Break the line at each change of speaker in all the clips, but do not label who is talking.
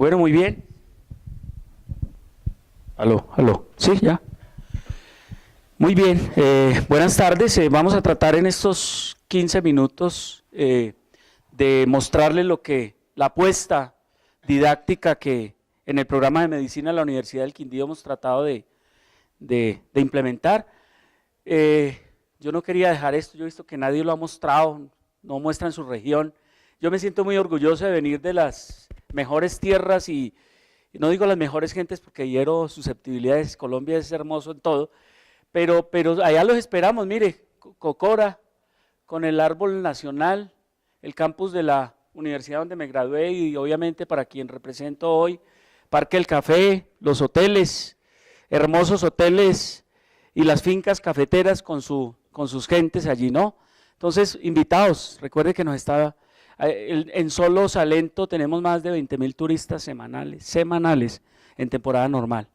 Bueno, muy bien. Aló, sí, ya. Muy bien, buenas tardes. Vamos a tratar en estos 15 minutos de mostrarles la apuesta didáctica que en el programa de medicina de la Universidad del Quindío hemos tratado de implementar. Yo no quería dejar esto, yo he visto que nadie lo ha mostrado, no muestra en su región. Yo me siento muy orgulloso de venir de las mejores tierras y no digo las mejores gentes porque hiero susceptibilidades, Colombia es hermoso en todo, pero allá los esperamos, mire, Cocora, con el árbol nacional, el campus de la universidad donde me gradué y obviamente para quien represento hoy, Parque del Café, los hoteles, hermosos hoteles y las fincas cafeteras con sus gentes allí, ¿no? Entonces, invitados, recuerde que nos está, en solo Salento tenemos más de 20.000 turistas semanales en temporada normal.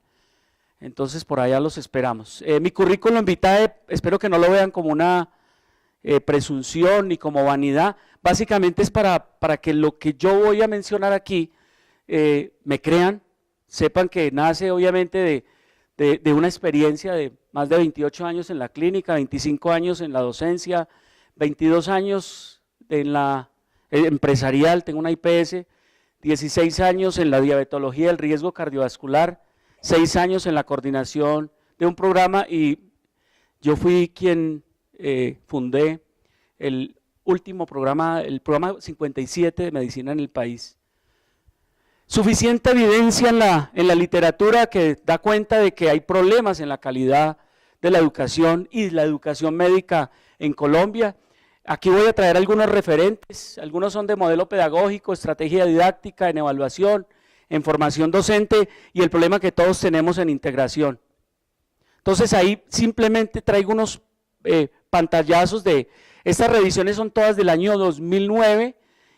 Entonces, por allá los esperamos. Mi currículum vitae, espero que no lo vean como una presunción ni como vanidad, básicamente es para que lo que yo voy a mencionar aquí me crean, sepan que nace obviamente de una experiencia de más de 28 años en la clínica, 25 años en la docencia, 22 años en la empresarial, tengo una IPS, 16 años en la diabetología del riesgo cardiovascular, 6 años en la coordinación de un programa y yo fui quien fundé el último programa, el programa 57 de medicina en el país. Suficiente evidencia en la literatura que da cuenta de que hay problemas en la calidad de la educación y la educación médica en Colombia. Aquí voy a traer algunos referentes, algunos son de modelo pedagógico, estrategia didáctica, en evaluación, en formación docente y el problema que todos tenemos en integración. Entonces ahí simplemente traigo unos pantallazos de, estas revisiones son todas del año 2009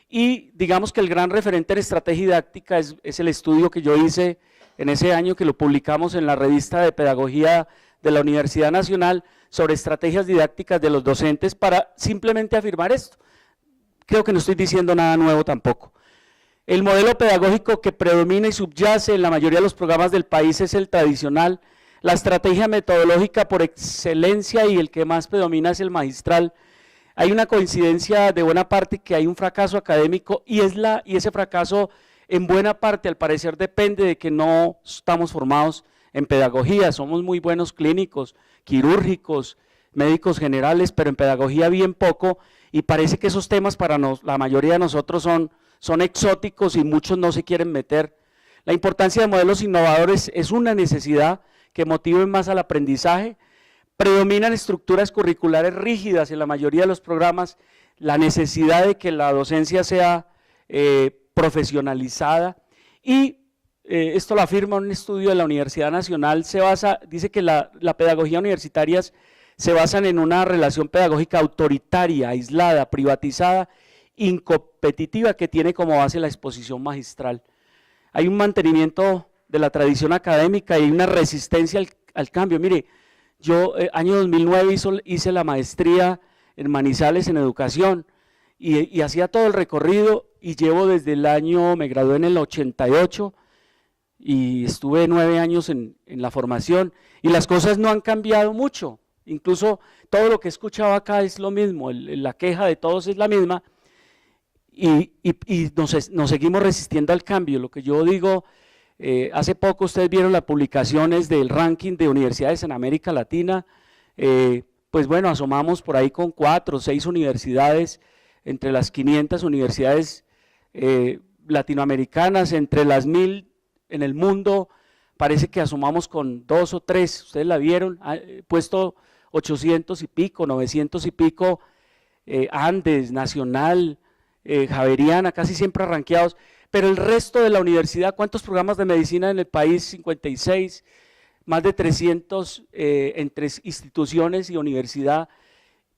y digamos que el gran referente en estrategia didáctica es el estudio que yo hice en ese año que lo publicamos en la revista de pedagogía de la Universidad Nacional sobre estrategias didácticas de los docentes para simplemente afirmar esto. Creo que no estoy diciendo nada nuevo tampoco. El modelo pedagógico que predomina y subyace en la mayoría de los programas del país es el tradicional. La estrategia metodológica por excelencia y el que más predomina es el magistral. Hay una coincidencia de buena parte que hay un fracaso académico y ese fracaso en buena parte al parecer depende de que no estamos formados en pedagogía, somos muy buenos clínicos, quirúrgicos, médicos generales, pero en pedagogía bien poco y parece que esos temas para la mayoría de nosotros son exóticos y muchos no se quieren meter. La importancia de modelos innovadores es una necesidad que motiven más al aprendizaje. Predominan estructuras curriculares rígidas en la mayoría de los programas, la necesidad de que la docencia sea profesionalizada y esto lo afirma un estudio de la Universidad Nacional, dice que la pedagogía universitaria se basan en una relación pedagógica autoritaria, aislada, privatizada, incompetitiva que tiene como base la exposición magistral. Hay un mantenimiento de la tradición académica y hay una resistencia al cambio. Mire, yo año 2009 hice la maestría en Manizales en educación y hacía todo el recorrido y llevo desde el año, me gradué en el 88 y estuve 9 años en la formación y las cosas no han cambiado mucho, incluso todo lo que he escuchado acá es lo mismo, la queja de todos es la misma y nos seguimos resistiendo al cambio. Lo que yo digo, hace poco ustedes vieron las publicaciones del ranking de universidades en América Latina, pues bueno, asomamos por ahí con 4 o 6 universidades, entre las 500 universidades latinoamericanas, entre las 1000 en el mundo, parece que asomamos con 2 o 3, ustedes la vieron, puesto 800 y pico, 900 y pico, Andes, Nacional, Javeriana, casi siempre rankeados, pero el resto de la universidad, ¿cuántos programas de medicina en el país? 56, más de 300 entre instituciones y universidad,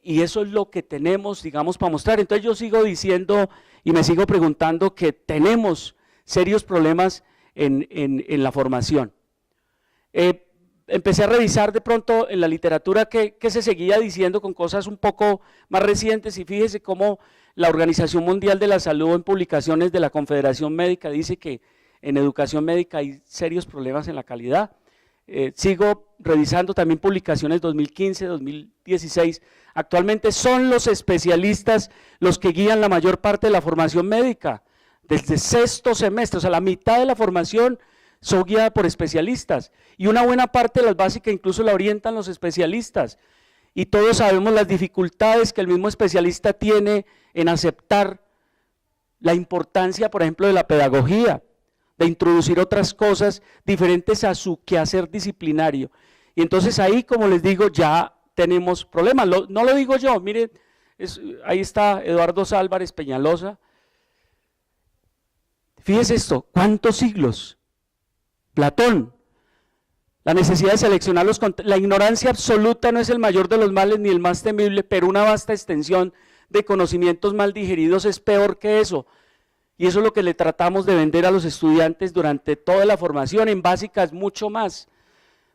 y eso es lo que tenemos, digamos, para mostrar. Entonces yo sigo diciendo y me sigo preguntando que tenemos serios problemas en la formación. Empecé a revisar de pronto en la literatura que se seguía diciendo con cosas un poco más recientes y fíjese cómo la Organización Mundial de la Salud en publicaciones de la Confederación Médica dice que en educación médica hay serios problemas en la calidad. Sigo revisando también publicaciones 2015, 2016. Actualmente son los especialistas los que guían la mayor parte de la formación médica, desde sexto semestre, o sea, la mitad de la formación son guiadas por especialistas, y una buena parte de las básicas incluso la orientan los especialistas, y todos sabemos las dificultades que el mismo especialista tiene en aceptar la importancia, por ejemplo, de la pedagogía, de introducir otras cosas diferentes a su quehacer disciplinario. Y entonces ahí, como les digo, ya tenemos problemas. No lo digo yo, miren, ahí está Eduardo Álvarez Peñalosa. Fíjese esto, ¿cuántos siglos? Platón, la necesidad de seleccionar la ignorancia absoluta no es el mayor de los males ni el más temible, pero una vasta extensión de conocimientos mal digeridos es peor que eso. Y eso es lo que le tratamos de vender a los estudiantes durante toda la formación, en básicas mucho más.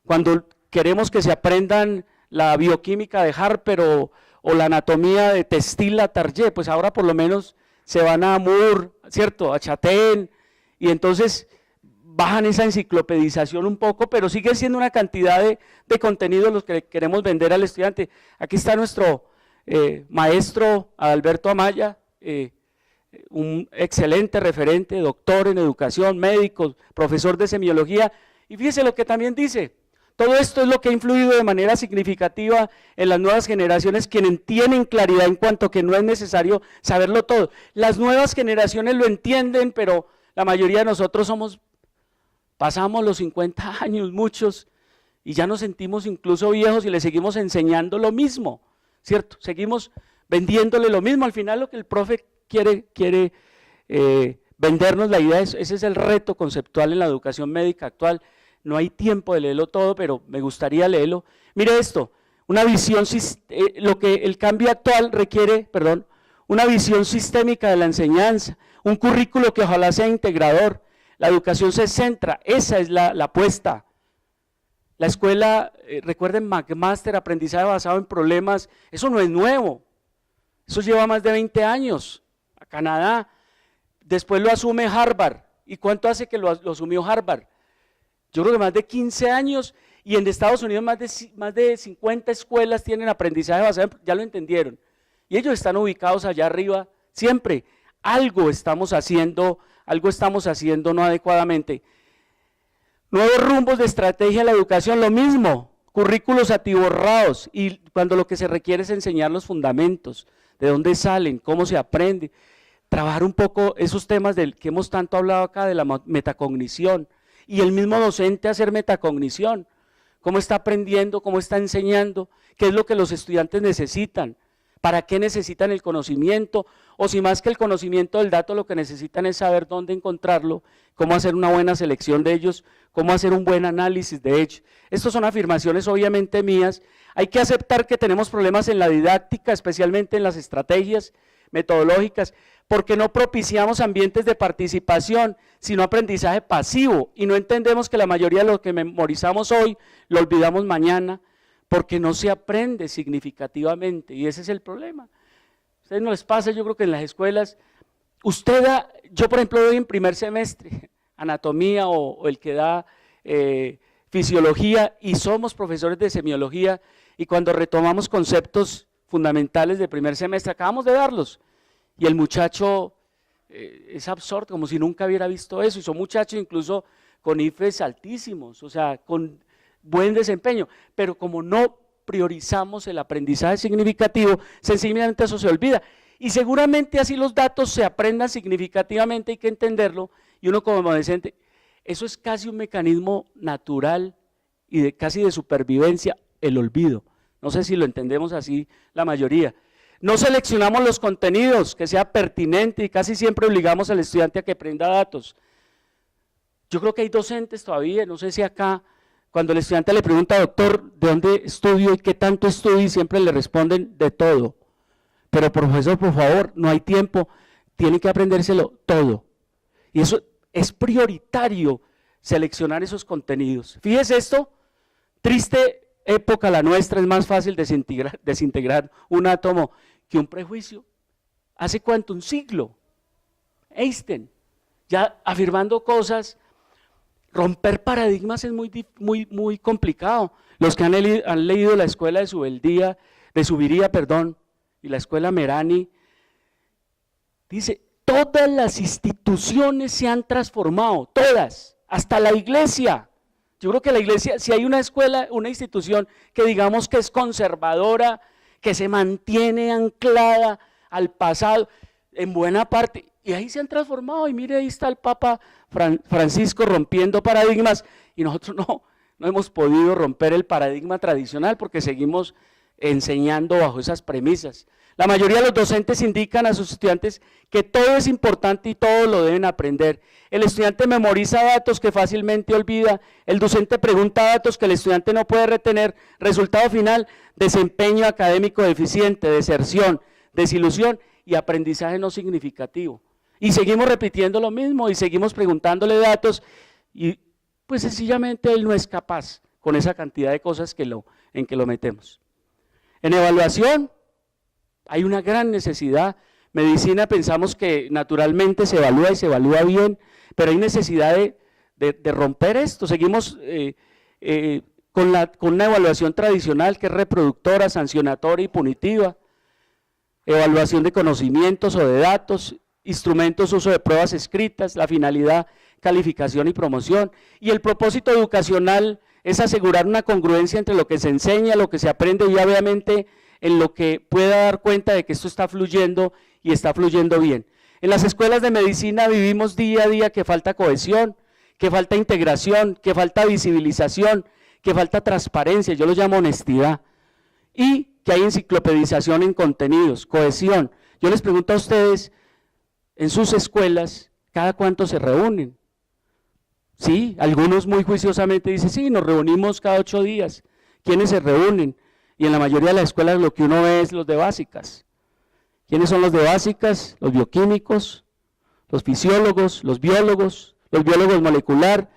Cuando queremos que se aprendan la bioquímica de Harper o la anatomía de Testila-Target, pues ahora por lo menos se van a Moore, ¿cierto?, a Chatain, y entonces bajan esa enciclopedización un poco, pero sigue siendo una cantidad de contenidos los que queremos vender al estudiante. Aquí está nuestro maestro Alberto Amaya, un excelente referente, doctor en educación, médico, profesor de semiología, y fíjese lo que también dice: todo esto es lo que ha influido de manera significativa en las nuevas generaciones, quienes tienen claridad en cuanto que no es necesario saberlo todo. Las nuevas generaciones lo entienden, pero la mayoría de nosotros pasamos los 50 años, muchos, y ya nos sentimos incluso viejos y le seguimos enseñando lo mismo, ¿cierto? Seguimos vendiéndole lo mismo. Al final lo que el profe quiere vendernos la idea, ese es el reto conceptual en la educación médica actual. No hay tiempo de leerlo todo, pero me gustaría leerlo. Mire esto, una visión, lo que el cambio actual requiere, una visión sistémica de la enseñanza, un currículo que ojalá sea integrador. La educación se centra, esa es la apuesta. La escuela, recuerden McMaster, aprendizaje basado en problemas, eso no es nuevo, eso lleva más de 20 años. A Canadá, después lo asume Harvard. ¿Y cuánto hace que lo asumió Harvard? Yo creo que más de 15 años, y en Estados Unidos más de 50 escuelas tienen aprendizaje basado en, ya lo entendieron, y ellos están ubicados allá arriba siempre. Algo estamos haciendo no adecuadamente. Nuevos rumbos de estrategia en la educación, lo mismo, currículos atiborrados, y cuando lo que se requiere es enseñar los fundamentos, de dónde salen, cómo se aprende, trabajar un poco esos temas del que hemos tanto hablado acá, de la metacognición, y el mismo docente hacer metacognición, cómo está aprendiendo, cómo está enseñando, qué es lo que los estudiantes necesitan, para qué necesitan el conocimiento, o si más que el conocimiento del dato lo que necesitan es saber dónde encontrarlo, cómo hacer una buena selección de ellos, cómo hacer un buen análisis de ellos. Estas son afirmaciones obviamente mías. Hay que aceptar que tenemos problemas en la didáctica, especialmente en las estrategias metodológicas, porque no propiciamos ambientes de participación, sino aprendizaje pasivo, y no entendemos que la mayoría de lo que memorizamos hoy lo olvidamos mañana, porque no se aprende significativamente, y ese es el problema. A ustedes no les pasa, yo creo que en las escuelas, yo por ejemplo doy en primer semestre anatomía o el que da fisiología, y somos profesores de semiología, y cuando retomamos conceptos fundamentales de primer semestre, acabamos de darlos, y el muchacho es absorto, como si nunca hubiera visto eso, y son muchachos incluso con IFES altísimos, o sea, con buen desempeño, pero como no priorizamos el aprendizaje significativo, sencillamente eso se olvida, y seguramente así los datos se aprendan significativamente, hay que entenderlo, y uno como adolescente, eso es casi un mecanismo natural y casi de supervivencia, el olvido. No sé si lo entendemos así la mayoría. No seleccionamos los contenidos que sea pertinente, y casi siempre obligamos al estudiante a que aprenda datos. Yo creo que hay docentes todavía, no sé si acá, cuando el estudiante le pregunta: doctor, ¿de dónde estudio y qué tanto estudio? Y siempre le responden: de todo. Pero profesor, por favor, no hay tiempo, tiene que aprendérselo todo. Y eso es prioritario, seleccionar esos contenidos. Fíjese esto, triste época la nuestra, es más fácil desintegrar un átomo que un prejuicio. ¿Hace cuánto? Un siglo. Einstein ya afirmando cosas. Romper paradigmas es muy complicado. Los que han leído la escuela de Subiría, y la escuela Merani, dice, todas las instituciones se han transformado, todas, hasta la iglesia. Yo creo que la iglesia, si hay una escuela, una institución que digamos que es conservadora, que se mantiene anclada al pasado, en buena parte, y ahí se han transformado, y mire, ahí está el Papa Francisco rompiendo paradigmas, y nosotros no hemos podido romper el paradigma tradicional porque seguimos enseñando bajo esas premisas. La mayoría de los docentes indican a sus estudiantes que todo es importante y todo lo deben aprender. El estudiante memoriza datos que fácilmente olvida, el docente pregunta datos que el estudiante no puede retener, resultado final, desempeño académico deficiente, deserción, desilusión y aprendizaje no significativo. Y seguimos repitiendo lo mismo y seguimos preguntándole datos y pues sencillamente él no es capaz con esa cantidad de cosas en que lo metemos. En evaluación hay una gran necesidad. Medicina pensamos que naturalmente se evalúa y se evalúa bien, pero hay necesidad de romper esto. Seguimos con una evaluación tradicional que es reproductora, sancionatoria y punitiva, evaluación de conocimientos o de datos, instrumentos, uso de pruebas escritas, la finalidad, calificación y promoción. Y el propósito educacional es asegurar una congruencia entre lo que se enseña, lo que se aprende y obviamente en lo que pueda dar cuenta de que esto está fluyendo y está fluyendo bien. En las escuelas de medicina vivimos día a día que falta cohesión, que falta integración, que falta visibilización, que falta transparencia, yo lo llamo honestidad, y que hay enciclopedización en contenidos, cohesión. Yo les pregunto a ustedes, en sus escuelas, ¿cada cuánto se reúnen? Sí, algunos muy juiciosamente dicen, sí, nos reunimos cada 8 días. ¿Quiénes se reúnen? Y en la mayoría de las escuelas lo que uno ve es los de básicas. ¿Quiénes son los de básicas? Los bioquímicos, los fisiólogos, los biólogos molecular.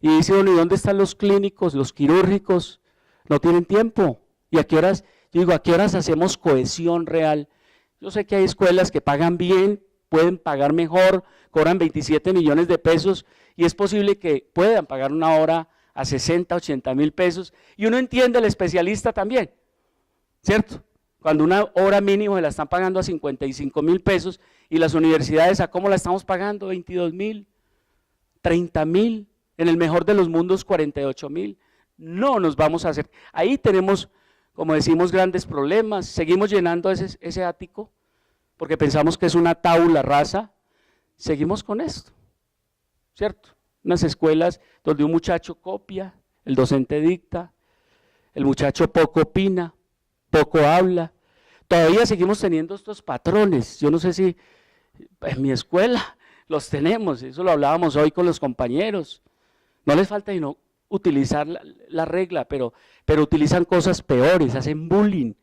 Y dice uno, ¿y dónde están los clínicos, los quirúrgicos? No tienen tiempo. ¿Y a qué horas? Yo digo, ¿a qué horas hacemos cohesión real? Yo sé que hay escuelas que pagan bien, pueden pagar mejor, cobran 27 millones de pesos y es posible que puedan pagar una hora a 60, 80 mil pesos y uno entiende al especialista también, ¿cierto? Cuando una hora mínimo se la están pagando a 55 mil pesos y las universidades, ¿a cómo la estamos pagando? 22 mil, 30 mil, en el mejor de los mundos 48 mil. No nos vamos a hacer, ahí tenemos, como decimos, grandes problemas, seguimos llenando ese ático, porque pensamos que es una tabula rasa, seguimos con esto, ¿cierto? Unas escuelas donde un muchacho copia, el docente dicta, el muchacho poco opina, poco habla, todavía seguimos teniendo estos patrones. Yo no sé si en mi escuela los tenemos, eso lo hablábamos hoy con los compañeros, no les falta sino utilizar la regla, pero utilizan cosas peores, hacen bullying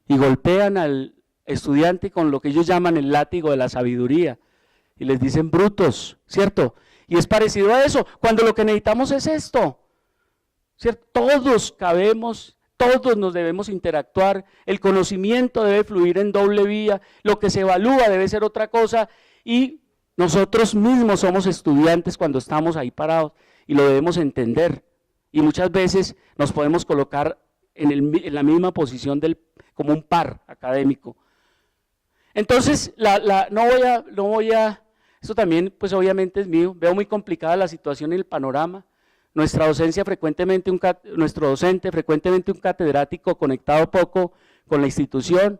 y golpean al estudiante con lo que ellos llaman el látigo de la sabiduría y les dicen brutos, ¿cierto? Y es parecido a eso, cuando lo que necesitamos es esto, ¿cierto? Todos cabemos, todos nos debemos interactuar, el conocimiento debe fluir en doble vía, lo que se evalúa debe ser otra cosa y nosotros mismos somos estudiantes cuando estamos ahí parados y lo debemos entender y muchas veces nos podemos colocar en la misma posición como un par académico. Entonces, esto también pues obviamente es mío, veo muy complicada la situación en el panorama, nuestra docencia frecuentemente, nuestro docente frecuentemente un catedrático conectado poco con la institución,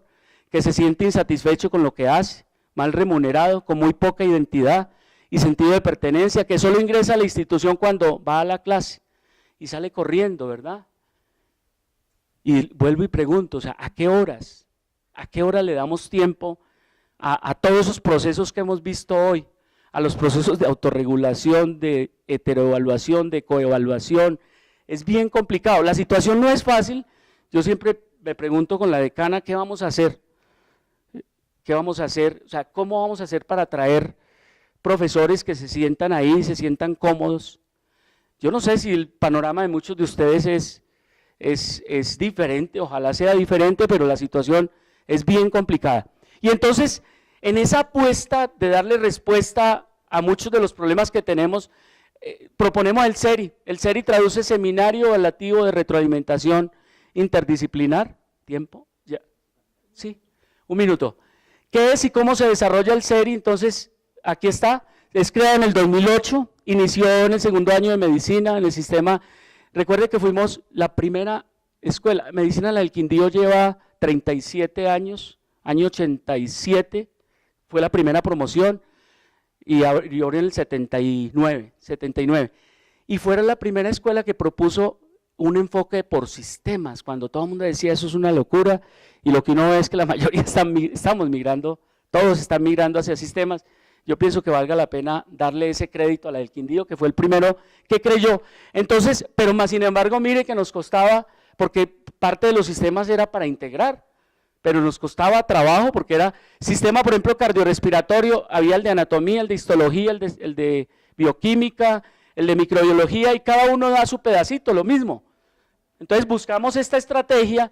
que se siente insatisfecho con lo que hace, mal remunerado, con muy poca identidad y sentido de pertenencia, que solo ingresa a la institución cuando va a la clase y sale corriendo, ¿verdad? Y vuelvo y pregunto, o sea, ¿a qué horas? ¿A qué hora le damos tiempo a todos esos procesos que hemos visto hoy? A los procesos de autorregulación, de heteroevaluación, de coevaluación. Es bien complicado, la situación no es fácil. Yo siempre me pregunto con la decana, ¿qué vamos a hacer? ¿Qué vamos a hacer? O sea, ¿cómo vamos a hacer para atraer profesores que se sientan ahí, se sientan cómodos? Yo no sé si el panorama de muchos de ustedes es diferente, ojalá sea diferente, pero la situación es bien complicada. Y entonces, en esa apuesta de darle respuesta a muchos de los problemas que tenemos, proponemos el SERI. El SERI traduce Seminario Evaluativo de Retroalimentación Interdisciplinar. ¿Tiempo? Ya. Sí, un minuto. ¿Qué es y cómo se desarrolla el SERI? Entonces, aquí está. Es creado en el 2008, inició en el segundo año de medicina, en el sistema. Recuerde que fuimos la primera escuela. Medicina la del Quindío lleva 37 años, año 87, fue la primera promoción, y ahora en el 79. Y fuera la primera escuela que propuso un enfoque por sistemas, cuando todo el mundo decía eso es una locura, y lo que uno ve es que la mayoría estamos migrando, todos están migrando hacia sistemas. Yo pienso que valga la pena darle ese crédito a la del Quindío, que fue el primero que creyó. Entonces, pero más sin embargo, mire que nos costaba, porque parte de los sistemas era para integrar, pero nos costaba trabajo porque era sistema, por ejemplo, cardiorrespiratorio, había el de anatomía, el de histología, el de bioquímica, el de microbiología, y cada uno da su pedacito, lo mismo. Entonces buscamos esta estrategia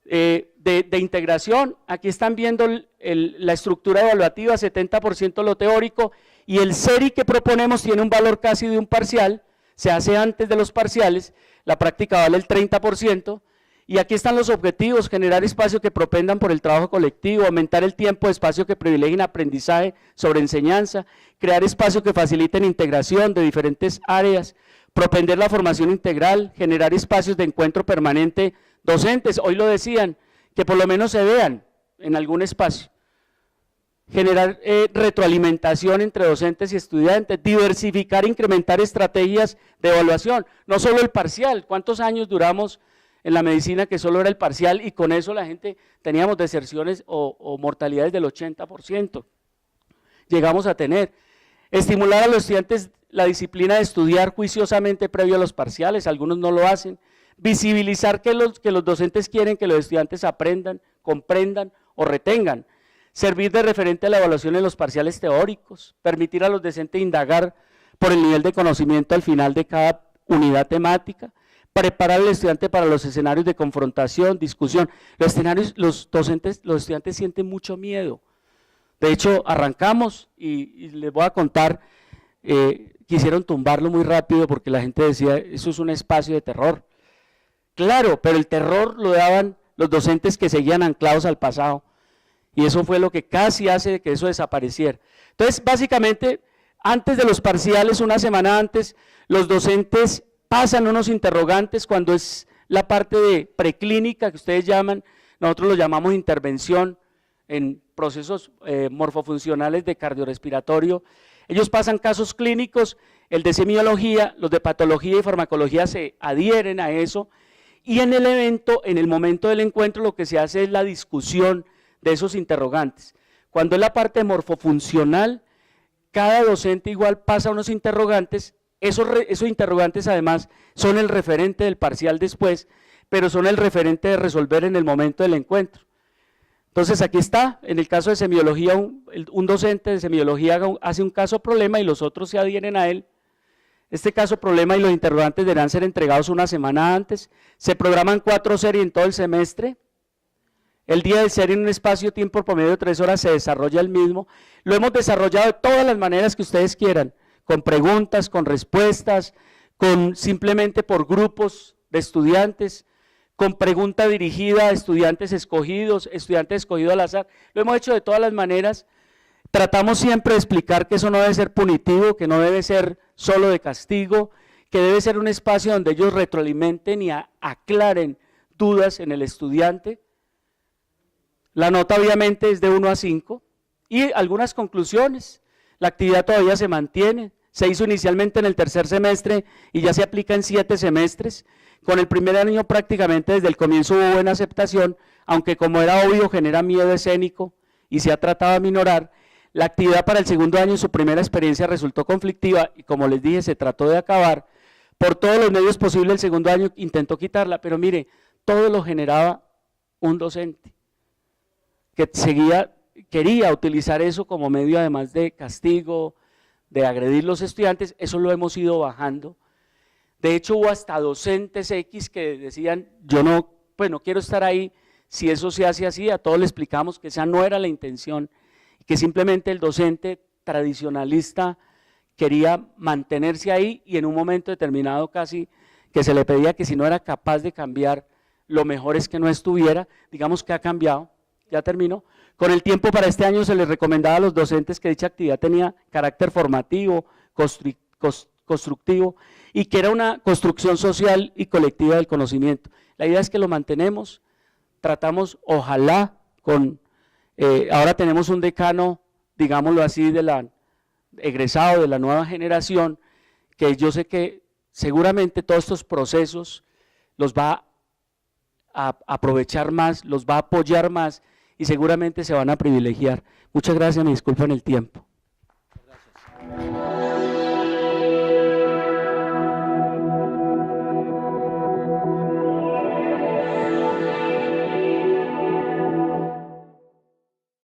de integración. Aquí están viendo la estructura evaluativa, 70% lo teórico, y el SERI que proponemos tiene un valor casi de un parcial, se hace antes de los parciales, la práctica vale el 30%, y aquí están los objetivos: generar espacio que propendan por el trabajo colectivo, aumentar el tiempo de espacio que privilegien aprendizaje sobre enseñanza, crear espacio que faciliten integración de diferentes áreas, propender la formación integral, generar espacios de encuentro permanente docentes, hoy lo decían, que por lo menos se vean en algún espacio, generar retroalimentación entre docentes y estudiantes, diversificar e incrementar estrategias de evaluación, no solo el parcial. ¿Cuántos años duramos en la medicina que solo era el parcial y con eso la gente teníamos deserciones o mortalidades del 80%? Llegamos a tener. Estimular a los estudiantes la disciplina de estudiar juiciosamente previo a los parciales, algunos no lo hacen. Visibilizar que los docentes quieren que los estudiantes aprendan, comprendan o retengan. Servir de referente a la evaluación en los parciales teóricos. Permitir a los docentes indagar por el nivel de conocimiento al final de cada unidad temática. Preparar al estudiante para los escenarios de confrontación, discusión. Los escenarios, los estudiantes sienten mucho miedo. De hecho, arrancamos y les voy a contar, quisieron tumbarlo muy rápido porque la gente decía, eso es un espacio de terror. Claro, pero el terror lo daban los docentes que seguían anclados al pasado, y eso fue lo que casi hace que eso desapareciera. Entonces, básicamente, antes de los parciales, una semana antes, los docentes pasan unos interrogantes cuando es la parte de preclínica que ustedes llaman, nosotros lo llamamos intervención en procesos morfofuncionales de cardiorrespiratorio. Ellos pasan casos clínicos, el de semiología, los de patología y farmacología se adhieren a eso, y en el evento, en el momento del encuentro, lo que se hace es la discusión de esos interrogantes. Cuando es la parte morfofuncional, cada docente igual pasa unos interrogantes. Esos interrogantes además son el referente del parcial después, pero son el referente de resolver en el momento del encuentro. Entonces aquí está, en el caso de semiología, un docente de semiología hace un caso problema y los otros se adhieren a él. Este caso problema y los interrogantes deberán ser entregados una semana antes. Se programan 4 series en todo el semestre. El día de serie en un espacio-tiempo promedio de 3 horas se desarrolla el mismo. Lo hemos desarrollado de todas las maneras que ustedes quieran, con preguntas, con respuestas, simplemente por grupos de estudiantes, con pregunta dirigida a estudiantes escogidos al azar. Lo hemos hecho de todas las maneras. Tratamos siempre de explicar que eso no debe ser punitivo, que no debe ser solo de castigo, que debe ser un espacio donde ellos retroalimenten y aclaren dudas en el estudiante. La nota obviamente es de 1 a 5 y algunas conclusiones. La actividad todavía se mantiene, se hizo inicialmente en el tercer semestre y ya se aplica en 7 semestres. Con el primer año prácticamente desde el comienzo hubo buena aceptación, aunque como era obvio genera miedo escénico y se ha tratado de aminorar. La actividad para el segundo año en su primera experiencia resultó conflictiva y como les dije se trató de acabar. Por todos los medios posibles el segundo año intentó quitarla, pero mire, todo lo generaba un docente que quería utilizar eso como medio además de castigo, de agredir a los estudiantes. Eso lo hemos ido bajando. De hecho hubo hasta docentes X que decían, yo no quiero estar ahí si eso se hace así. A todos le explicamos que esa no era la intención, que simplemente el docente tradicionalista quería mantenerse ahí y en un momento determinado casi que se le pedía que si no era capaz de cambiar, lo mejor es que no estuviera. Digamos que ha cambiado, ya terminó. Con el tiempo para este año se les recomendaba a los docentes que dicha actividad tenía carácter formativo, constructivo y que era una construcción social y colectiva del conocimiento. La idea es que lo mantenemos, tratamos, ojalá, ahora tenemos un decano, digámoslo así, egresado de la nueva generación, que yo sé que seguramente todos estos procesos los va a aprovechar más, los va a apoyar más y seguramente se van a privilegiar. Muchas gracias, me disculpan el tiempo.